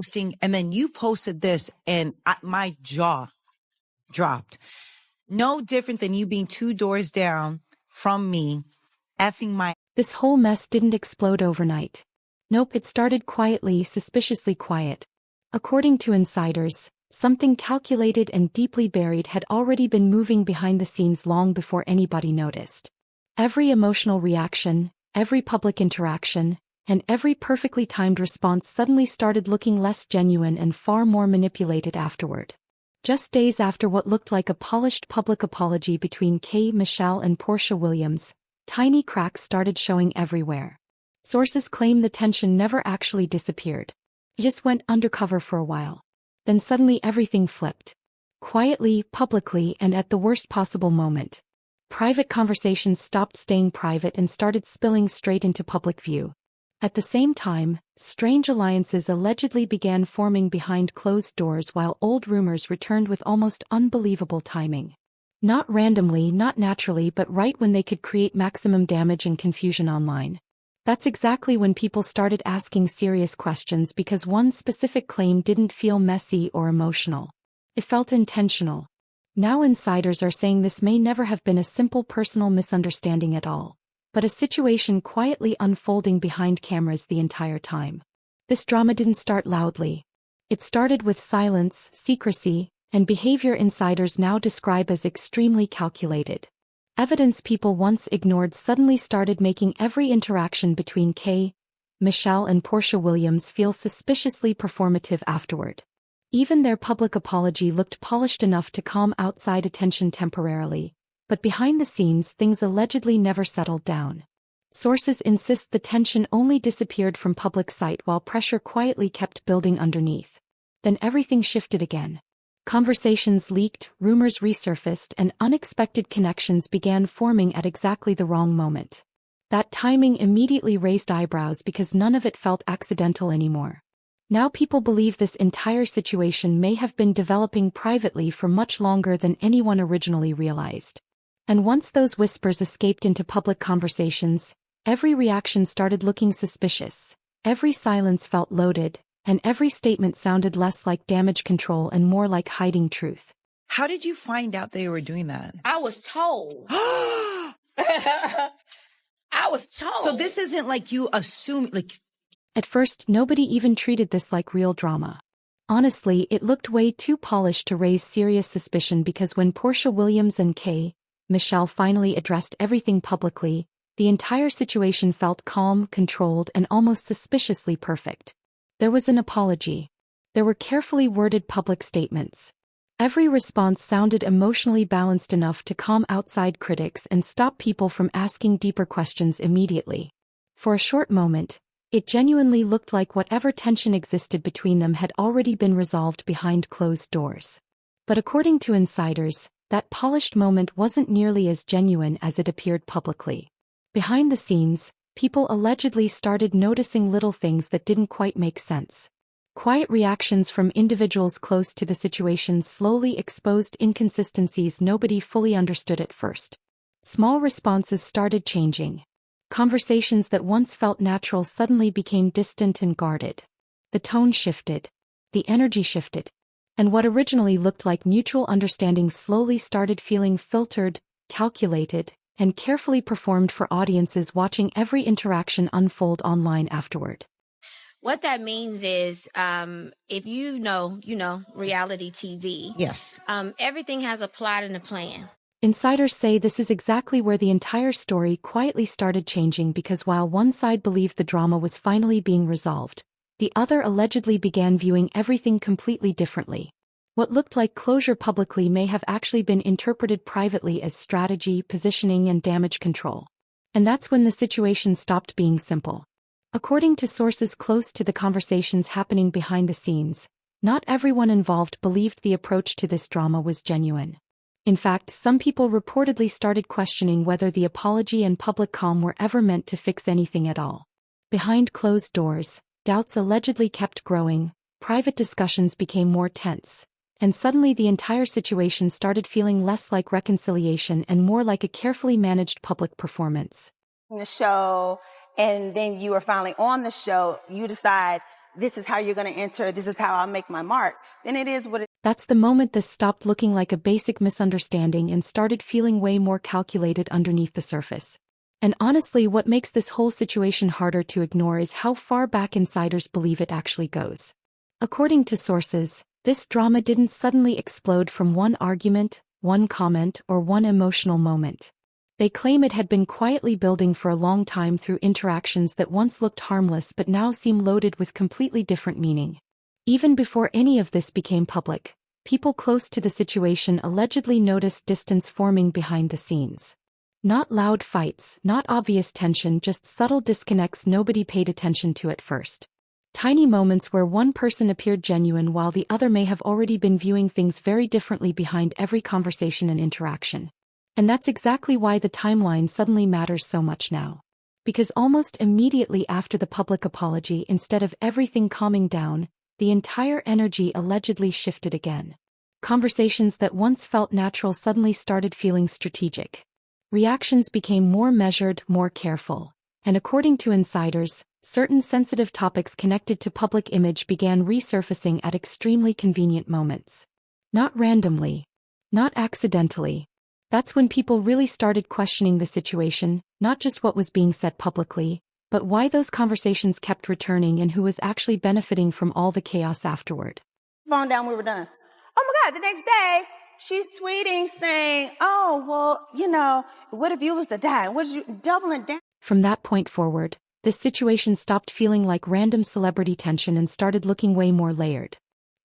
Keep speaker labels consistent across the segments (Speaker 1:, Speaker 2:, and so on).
Speaker 1: posting, and then you posted this, and my jaw dropped. No different than you being 2 doors down from me, effing my.
Speaker 2: This whole mess didn't explode overnight. Nope, it started quietly, suspiciously quiet. According to insiders, something calculated and deeply buried had already been moving behind the scenes long before anybody noticed. Every emotional reaction, every public interaction, and every perfectly timed response suddenly started looking less genuine and far more manipulated afterward. Just days after what looked like a polished public apology between K. Michelle and Porsha Williams, tiny cracks started showing everywhere. Sources claim the tension never actually disappeared. It just went undercover for a while. Then suddenly everything flipped. Quietly, publicly, and at the worst possible moment. Private conversations stopped staying private and started spilling straight into public view. At the same time, strange alliances allegedly began forming behind closed doors while old rumors returned with almost unbelievable timing. Not randomly, not naturally, but right when they could create maximum damage and confusion online. That's exactly when people started asking serious questions because one specific claim didn't feel messy or emotional. It felt intentional. Now insiders are saying this may never have been a simple personal misunderstanding at all, but a situation quietly unfolding behind cameras the entire time. This drama didn't start loudly. It started with silence, secrecy, and behavior insiders now describe as extremely calculated. Evidence people once ignored suddenly started making every interaction between K. Michelle and Porsha Williams feel suspiciously performative afterward. Even their public apology looked polished enough to calm outside attention temporarily, but behind the scenes things allegedly never settled down. Sources insist the tension only disappeared from public sight while pressure quietly kept building underneath. Then everything shifted again. Conversations leaked, rumors resurfaced, and unexpected connections began forming at exactly the wrong moment. That timing immediately raised eyebrows because none of it felt accidental anymore. Now people believe this entire situation may have been developing privately for much longer than anyone originally realized. And once those whispers escaped into public conversations, every reaction started looking suspicious, every silence felt loaded, and every statement sounded less like damage control and more like hiding truth.
Speaker 1: How did you find out they were doing that?
Speaker 3: I was told. I was told.
Speaker 1: So this isn't like you assume, like.
Speaker 2: At first, nobody even treated this like real drama. Honestly, it looked way too polished to raise serious suspicion because when Porsha Williams and K. Michelle finally addressed everything publicly, the entire situation felt calm, controlled, and almost suspiciously perfect. There was an apology. There were carefully worded public statements. Every response sounded emotionally balanced enough to calm outside critics and stop people from asking deeper questions immediately. For a short moment, it genuinely looked like whatever tension existed between them had already been resolved behind closed doors. But according to insiders, that polished moment wasn't nearly as genuine as it appeared publicly. Behind the scenes, people allegedly started noticing little things that didn't quite make sense. Quiet reactions from individuals close to the situation slowly exposed inconsistencies nobody fully understood at first. Small responses started changing. Conversations that once felt natural suddenly became distant and guarded. The tone shifted. The energy shifted. And what originally looked like mutual understanding slowly started feeling filtered, calculated, and carefully performed for audiences watching every interaction unfold online afterward.
Speaker 3: What that means is, if you know, reality TV.
Speaker 1: Yes.
Speaker 3: Everything has a plot and a plan.
Speaker 2: Insiders say this is exactly where the entire story quietly started changing because while one side believed the drama was finally being resolved, the other allegedly began viewing everything completely differently. What looked like closure publicly may have actually been interpreted privately as strategy, positioning, and damage control. And that's when the situation stopped being simple. According to sources close to the conversations happening behind the scenes, not everyone involved believed the approach to this drama was genuine. In fact, some people reportedly started questioning whether the apology and public calm were ever meant to fix anything at all. Behind closed doors, doubts allegedly kept growing, private discussions became more tense, and suddenly the entire situation started feeling less like reconciliation and more like a carefully managed public performance.
Speaker 4: The show, and then you are finally on the show, you decide this is how you're going to enter, this is how I'll make my mark, then it is what it
Speaker 2: That's the moment this stopped looking like a basic misunderstanding and started feeling way more calculated underneath the surface. And honestly, what makes this whole situation harder to ignore is how far back insiders believe it actually goes. According to sources, this drama didn't suddenly explode from one argument, one comment, or one emotional moment. They claim it had been quietly building for a long time through interactions that once looked harmless but now seem loaded with completely different meaning. Even before any of this became public, people close to the situation allegedly noticed distance forming behind the scenes. Not loud fights, not obvious tension, just subtle disconnects nobody paid attention to at first. Tiny moments where one person appeared genuine while the other may have already been viewing things very differently behind every conversation and interaction. And that's exactly why the timeline suddenly matters so much now. Because almost immediately after the public apology, instead of everything calming down, the entire energy allegedly shifted again. Conversations that once felt natural suddenly started feeling strategic. Reactions became more measured, more careful. And according to insiders, certain sensitive topics connected to public image began resurfacing at extremely convenient moments. Not randomly. Not accidentally. That's when people really started questioning the situation, not just what was being said publicly, but why those conversations kept returning and who was actually benefiting from all the chaos afterward.
Speaker 4: phone down, we were done. Oh my God, the next day, she's tweeting saying, oh, well, what if you was to die? What you doubling down?
Speaker 2: From that point forward, this situation stopped feeling like random celebrity tension and started looking way more layered.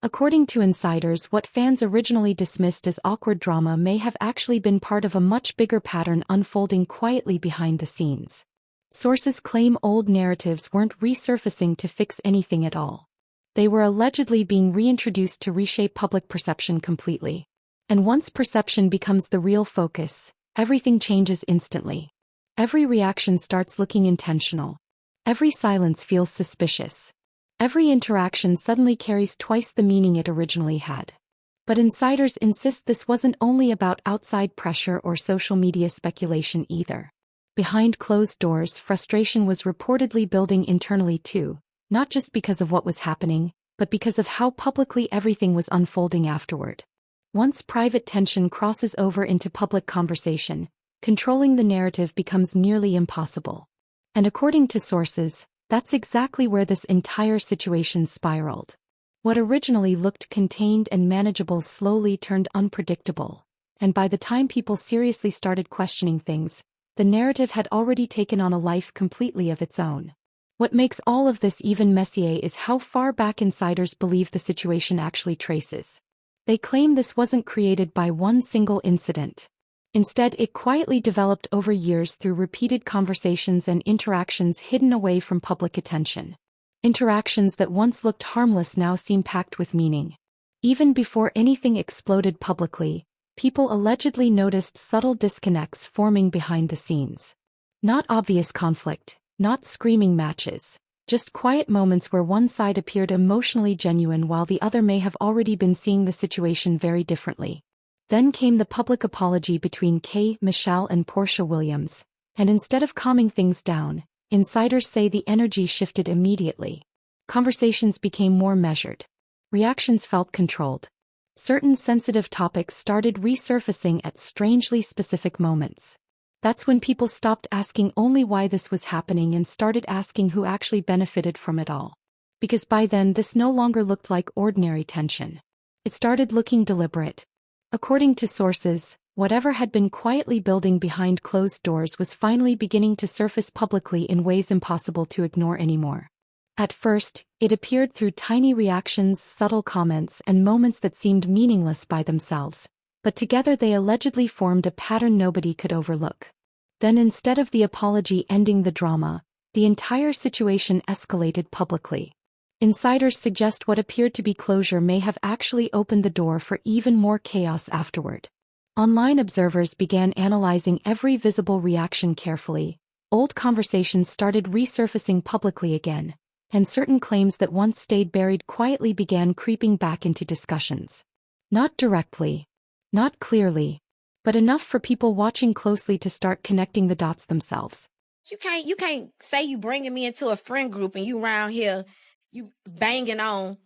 Speaker 2: According to insiders, what fans originally dismissed as awkward drama may have actually been part of a much bigger pattern unfolding quietly behind the scenes. Sources claim old narratives weren't resurfacing to fix anything at all. They were allegedly being reintroduced to reshape public perception completely. And once perception becomes the real focus, everything changes instantly. Every reaction starts looking intentional. Every silence feels suspicious. Every interaction suddenly carries twice the meaning it originally had. But insiders insist this wasn't only about outside pressure or social media speculation either. Behind closed doors, frustration was reportedly building internally too, not just because of what was happening, but because of how publicly everything was unfolding afterward. Once private tension crosses over into public conversation, controlling the narrative becomes nearly impossible. And according to sources, that's exactly where this entire situation spiraled. What originally looked contained and manageable slowly turned unpredictable, and by the time people seriously started questioning things, the narrative had already taken on a life completely of its own. What makes all of this even messier is how far back insiders believe the situation actually traces. They claim this wasn't created by one single incident. Instead, it quietly developed over years through repeated conversations and interactions hidden away from public attention. Interactions that once looked harmless now seem packed with meaning. Even before anything exploded publicly, people allegedly noticed subtle disconnects forming behind the scenes. Not obvious conflict, not screaming matches, just quiet moments where one side appeared emotionally genuine while the other may have already been seeing the situation very differently. Then came the public apology between Michelle and Porsha Williams, and instead of calming things down, insiders say the energy shifted immediately. Conversations became more measured. Reactions felt controlled. Certain sensitive topics started resurfacing at strangely specific moments. That's when people stopped asking only why this was happening and started asking who actually benefited from it all. Because by then this no longer looked like ordinary tension. It started looking deliberate. According to sources, whatever had been quietly building behind closed doors was finally beginning to surface publicly in ways impossible to ignore anymore. At first, it appeared through tiny reactions, subtle comments, and moments that seemed meaningless by themselves, but together they allegedly formed a pattern nobody could overlook. Then instead of the apology ending the drama, the entire situation escalated publicly. Insiders suggest what appeared to be closure may have actually opened the door for even more chaos afterward. Online observers began analyzing every visible reaction carefully. Old conversations started resurfacing publicly again, and certain claims that once stayed buried quietly began creeping back into discussions. Not directly, not clearly, but enough for people watching closely to start connecting the dots themselves.
Speaker 3: You can't say you bringing me into a friend group and you around here You banging on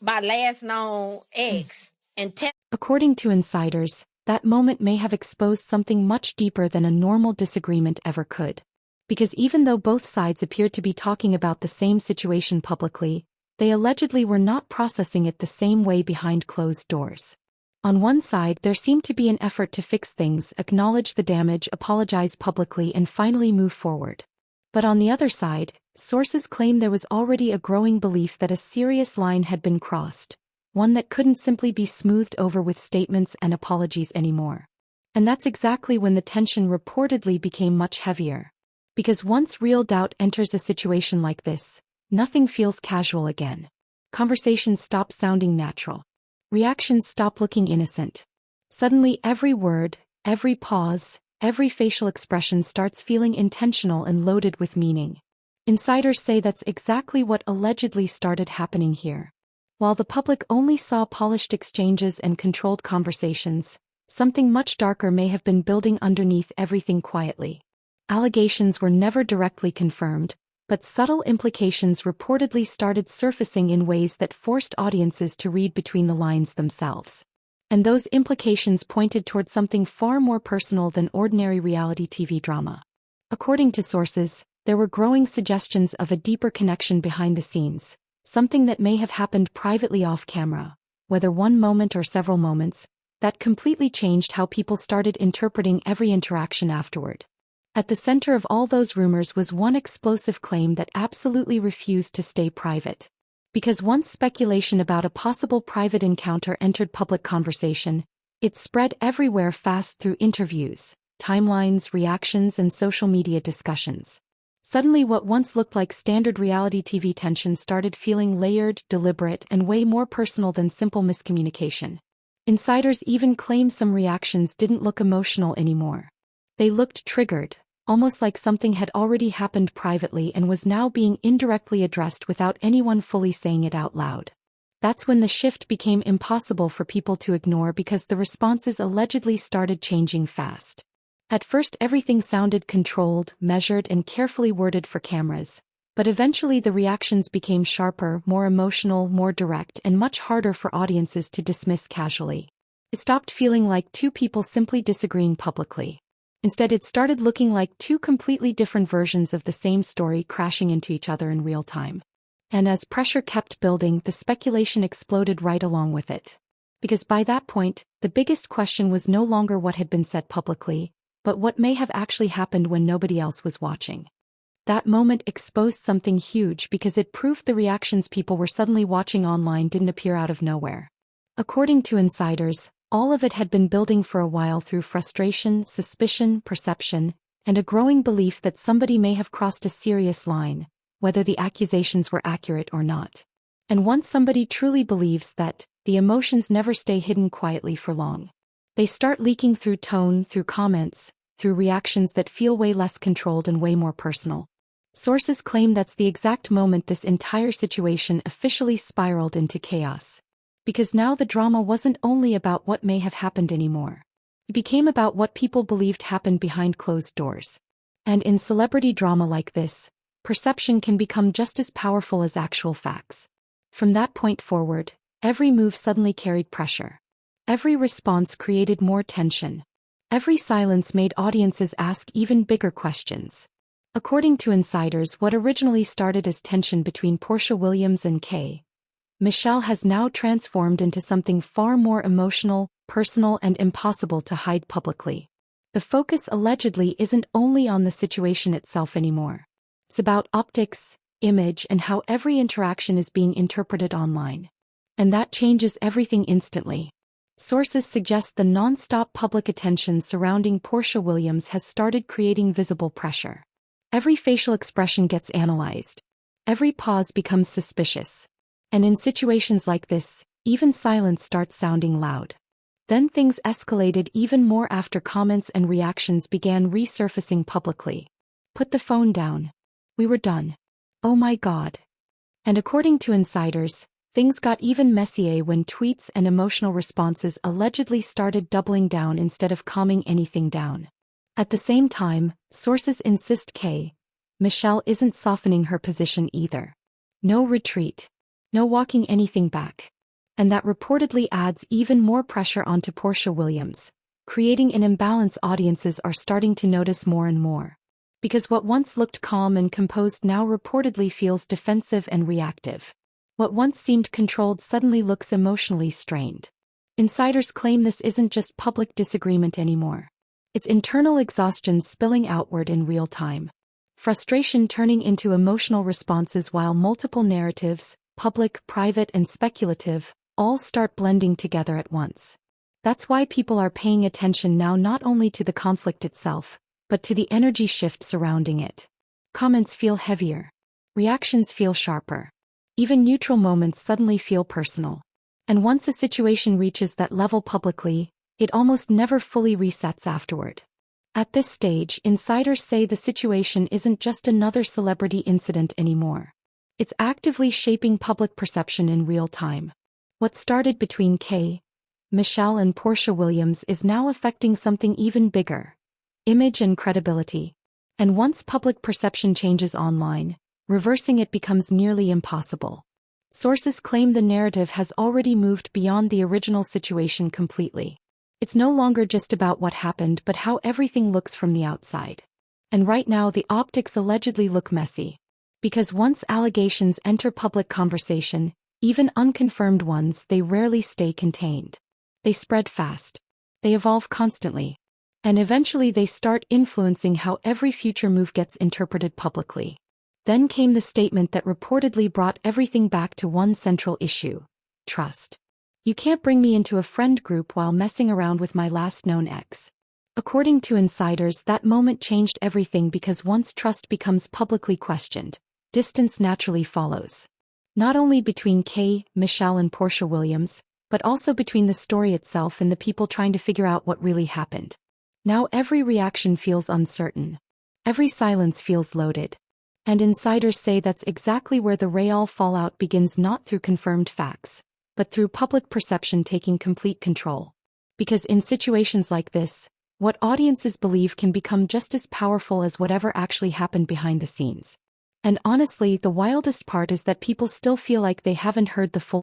Speaker 3: my last known ex and
Speaker 2: According to insiders, that moment may have exposed something much deeper than a normal disagreement ever could. Because even though both sides appeared to be talking about the same situation publicly, they allegedly were not processing it the same way behind closed doors. On one side, there seemed to be an effort to fix things, acknowledge the damage, apologize publicly, and finally move forward. But on the other side, sources claim there was already a growing belief that a serious line had been crossed, one that couldn't simply be smoothed over with statements and apologies anymore. And that's exactly when the tension reportedly became much heavier. Because once real doubt enters a situation like this, nothing feels casual again. Conversations stop sounding natural. Reactions stop looking innocent. Suddenly every word, every pause, every facial expression starts feeling intentional and loaded with meaning. Insiders say that's exactly what allegedly started happening here. While the public only saw polished exchanges and controlled conversations, something much darker may have been building underneath everything quietly. Allegations were never directly confirmed, but subtle implications reportedly started surfacing in ways that forced audiences to read between the lines themselves. And those implications pointed toward something far more personal than ordinary reality TV drama. According to sources, there were growing suggestions of a deeper connection behind the scenes, something that may have happened privately off camera, whether one moment or several moments, that completely changed how people started interpreting every interaction afterward. At the center of all those rumors was one explosive claim that absolutely refused to stay private. Because once speculation about a possible private encounter entered public conversation, it spread everywhere fast through interviews, timelines, reactions, and social media discussions. Suddenly what once looked like standard reality TV tension started feeling layered, deliberate, and way more personal than simple miscommunication. Insiders even claim some reactions didn't look emotional anymore. They looked triggered, almost like something had already happened privately and was now being indirectly addressed without anyone fully saying it out loud. That's when the shift became impossible for people to ignore because the responses allegedly started changing fast. At first everything sounded controlled, measured, and carefully worded for cameras, but eventually the reactions became sharper, more emotional, more direct, and much harder for audiences to dismiss casually. It stopped feeling like two people simply disagreeing publicly. Instead, it started looking like two completely different versions of the same story crashing into each other in real time. And as pressure kept building, the speculation exploded right along with it. Because by that point, the biggest question was no longer what had been said publicly, but what may have actually happened when nobody else was watching. That moment exposed something huge because it proved the reactions people were suddenly watching online didn't appear out of nowhere. According to insiders, all of it had been building for a while through frustration, suspicion, perception, and a growing belief that somebody may have crossed a serious line, whether the accusations were accurate or not. And once somebody truly believes that, the emotions never stay hidden quietly for long. They start leaking through tone, through comments, through reactions that feel way less controlled and way more personal. Sources claim that's the exact moment this entire situation officially spiraled into chaos. Because now the drama wasn't only about what may have happened anymore. It became about what people believed happened behind closed doors. And in celebrity drama like this, perception can become just as powerful as actual facts. From that point forward, every move suddenly carried pressure. Every response created more tension. Every silence made audiences ask even bigger questions. According to insiders, what originally started as tension between Porsha Williams and Michelle has now transformed into something far more emotional, personal, and impossible to hide publicly. The focus allegedly isn't only on the situation itself anymore. It's about optics, image, and how every interaction is being interpreted online. And that changes everything instantly. Sources suggest the non-stop public attention surrounding Porsha Williams has started creating visible pressure. Every facial expression gets analyzed. Every pause becomes suspicious. And in situations like this, even silence starts sounding loud. Then things escalated even more after comments and reactions began resurfacing publicly. Put the phone down. We were done. Oh my God. And according to insiders, things got even messier when tweets and emotional responses allegedly started doubling down instead of calming anything down. At the same time, sources insist Michelle isn't softening her position either. No retreat. No walking anything back. And that reportedly adds even more pressure onto Porsha Williams, creating an imbalance audiences are starting to notice more and more. Because what once looked calm and composed now reportedly feels defensive and reactive. What once seemed controlled suddenly looks emotionally strained. Insiders claim this isn't just public disagreement anymore. It's internal exhaustion spilling outward in real time. Frustration turning into emotional responses while multiple narratives, public, private, and speculative, all start blending together at once. That's why people are paying attention now not only to the conflict itself, but to the energy shift surrounding it. Comments feel heavier. Reactions feel sharper. Even neutral moments suddenly feel personal. And once a situation reaches that level publicly, it almost never fully resets afterward. At this stage, insiders say the situation isn't just another celebrity incident anymore. It's actively shaping public perception in real time. What started between Michelle and Porsha Williams is now affecting something even bigger: image and credibility. And once public perception changes online, reversing it becomes nearly impossible. Sources claim the narrative has already moved beyond the original situation completely. It's no longer just about what happened but how everything looks from the outside. And right now the optics allegedly look messy. Because once allegations enter public conversation, even unconfirmed ones, they rarely stay contained. They spread fast. They evolve constantly. And eventually they start influencing how every future move gets interpreted publicly. Then came the statement that reportedly brought everything back to one central issue: trust. You can't bring me into a friend group while messing around with my last known ex. According to insiders, that moment changed everything because once trust becomes publicly questioned, distance naturally follows. Not only between Michelle and Porsha Williams, but also between the story itself and the people trying to figure out what really happened. Now every reaction feels uncertain. Every silence feels loaded. And insiders say that's exactly where the real fallout begins, not through confirmed facts, but through public perception taking complete control. Because in situations like this, what audiences believe can become just as powerful as whatever actually happened behind the scenes. And honestly, the wildest part is that people still feel like they haven't heard the full